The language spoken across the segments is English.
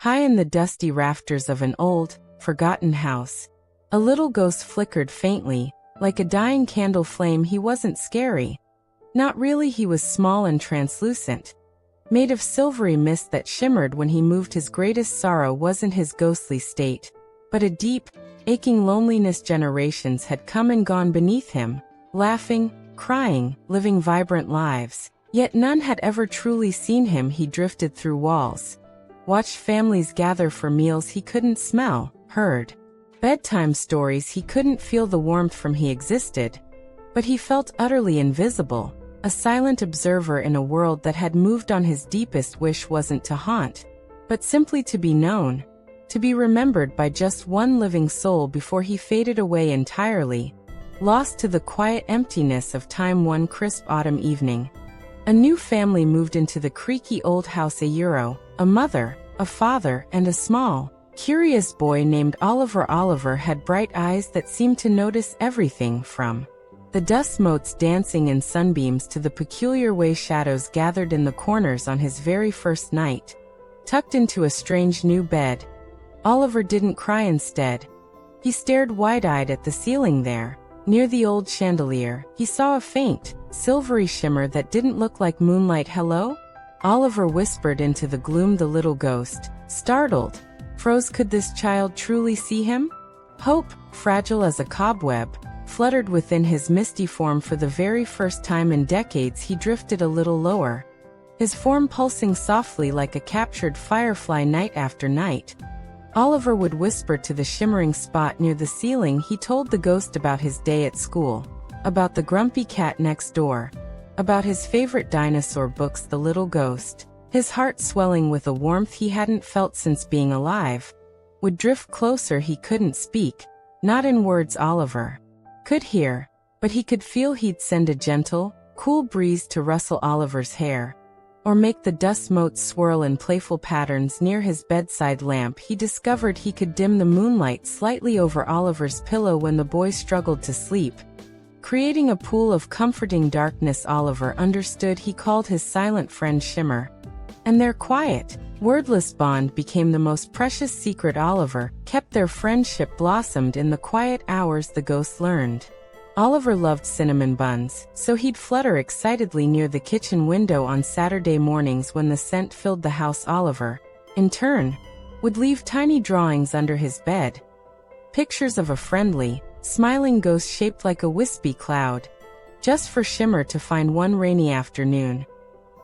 High in the dusty rafters of an old, forgotten house, a little ghost flickered faintly, like a dying candle flame. He wasn't scary. Not really. He was small and translucent, made of silvery mist that shimmered when he moved. His greatest sorrow wasn't his ghostly state, but a deep, aching loneliness. Generations had come and gone beneath him, laughing, crying, living vibrant lives, yet none had ever truly seen him. He drifted through walls, watched families gather for meals he couldn't smell, heard bedtime stories he couldn't feel the warmth from. He existed, but he felt utterly invisible, a silent observer in a world that had moved on. His deepest wish wasn't to haunt, but simply to be known, to be remembered by just one living soul before he faded away entirely, lost to the quiet emptiness of time. One crisp autumn evening, a new family moved into the creaky old house. A mother, a father, and a small, curious boy named Oliver. Oliver had bright eyes that seemed to notice everything, from the dust motes dancing in sunbeams to the peculiar way shadows gathered in the corners. On his very first night, tucked into a strange new bed, Oliver didn't cry. Instead, he stared wide-eyed at the ceiling. There, near the old chandelier, he saw a faint, silvery shimmer that didn't look like moonlight. "Hello?" Oliver whispered into the gloom. The little ghost, startled, froze. Could this child truly see him? Hope, fragile as a cobweb, fluttered within his misty form. For the very first time in decades, he drifted a little lower, his form pulsing softly like a captured firefly. Night after night, Oliver would whisper to the shimmering spot near the ceiling. He told the ghost about his day at school, about the grumpy cat next door, about his favorite dinosaur books. The little ghost, his heart swelling with a warmth he hadn't felt since being alive, would drift closer. He couldn't speak, not in words Oliver could hear, but he could feel. He'd send a gentle, cool breeze to rustle Oliver's hair, or make the dust motes swirl in playful patterns near his bedside lamp. He discovered he could dim the moonlight slightly over Oliver's pillow when the boy struggled to sleep, creating a pool of comforting darkness. Oliver understood. He called his silent friend Shimmer, and their quiet, wordless bond became the most precious secret Oliver kept. Their friendship blossomed in the quiet hours. The ghost learned Oliver loved cinnamon buns, so he'd flutter excitedly near the kitchen window on Saturday mornings when the scent filled the house. Oliver, in turn, would leave tiny drawings under his bed, pictures of a friendly, smiling ghost shaped like a wispy cloud, just for Shimmer to find. One rainy afternoon,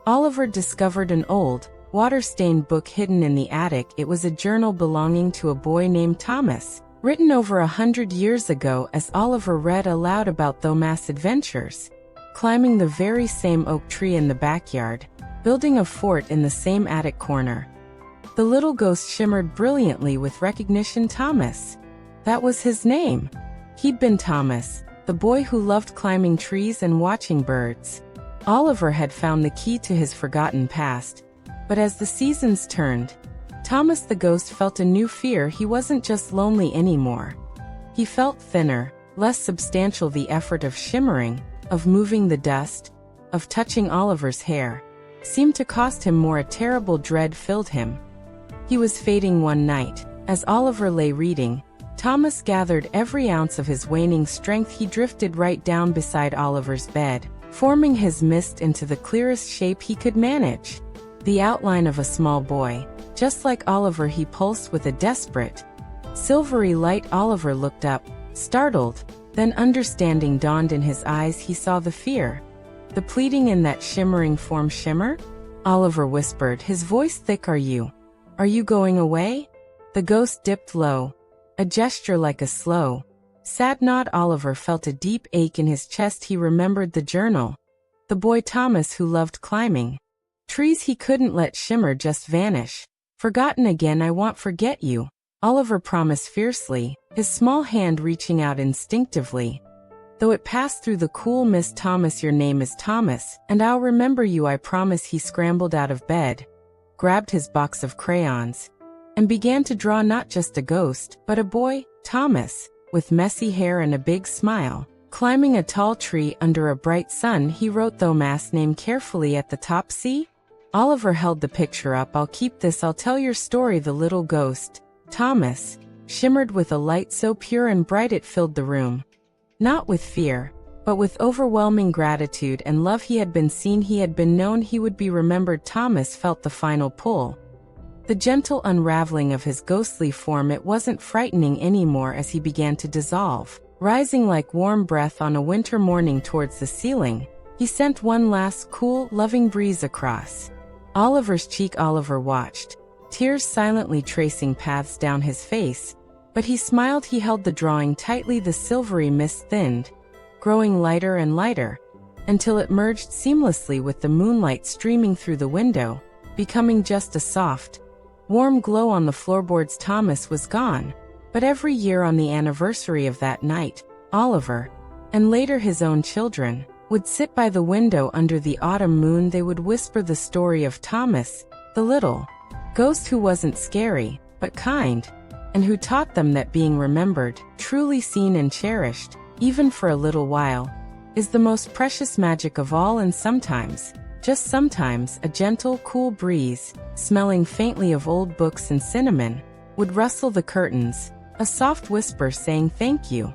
Oliver discovered an old, water-stained book hidden in the attic. It was a journal belonging to a boy named Thomas, written over 100 years ago. As Oliver read aloud about Thomas' adventures, climbing the very same oak tree in the backyard, building a fort in the same attic corner, the little ghost shimmered brilliantly with recognition. Thomas, that was his name. He'd been Thomas, the boy who loved climbing trees and watching birds. Oliver had found the key to his forgotten past, but as the seasons turned, Thomas the ghost felt a new fear. He wasn't just lonely anymore. He felt thinner, less substantial. The effort of shimmering, of moving the dust, of touching Oliver's hair, seemed to cost him more. A terrible dread filled him. He was fading. One night, as Oliver lay reading, Thomas gathered every ounce of his waning strength. He drifted right down beside Oliver's bed, forming his mist into the clearest shape he could manage, the outline of a small boy. Just like Oliver, he pulsed with a desperate, silvery light. Oliver looked up, startled, then understanding dawned in his eyes. He saw the fear, the pleading in that shimmering form. "Shimmer?" Oliver whispered, his voice thick. Are you going away?" The ghost dipped low, a gesture like a slow, sad nod. Oliver felt a deep ache in his chest. He remembered the journal, the boy Thomas who loved climbing trees. He couldn't let Shimmer just vanish. "Forgotten again. I won't forget you," Oliver promised fiercely, his small hand reaching out instinctively, though it passed through the cool mist. "Thomas, your name is Thomas, and I'll remember you, I promise." He scrambled out of bed, grabbed his box of crayons, and began to draw not just a ghost, but a boy, Thomas, with messy hair and a big smile, climbing a tall tree under a bright sun. He wrote Thomas' name carefully at the top. "See? Oliver held the picture up. "I'll keep this, I'll tell your story." The little ghost, Thomas, shimmered with a light so pure and bright it filled the room. Not with fear, but with overwhelming gratitude and love. He had been seen, he had been known, he would be remembered. Thomas felt the final pull. The gentle unraveling of his ghostly form. It wasn't frightening anymore as he began to dissolve. Rising like warm breath on a winter morning towards the ceiling, he sent one last cool, loving breeze across Oliver's cheek. Oliver watched, tears silently tracing paths down his face, but he smiled. He held the drawing tightly. The silvery mist thinned, growing lighter and lighter, until it merged seamlessly with the moonlight streaming through the window, becoming just a soft, warm glow on the floorboards. Thomas was gone, but every year on the anniversary of that night, Oliver, and later his own children, would sit by the window under the autumn moon. They would whisper the story of Thomas, the little ghost who wasn't scary, but kind, and who taught them that being remembered, truly seen and cherished, even for a little while, is the most precious magic of all. And sometimes, just sometimes, a gentle, cool breeze, smelling faintly of old books and cinnamon, would rustle the curtains, a soft whisper saying thank you.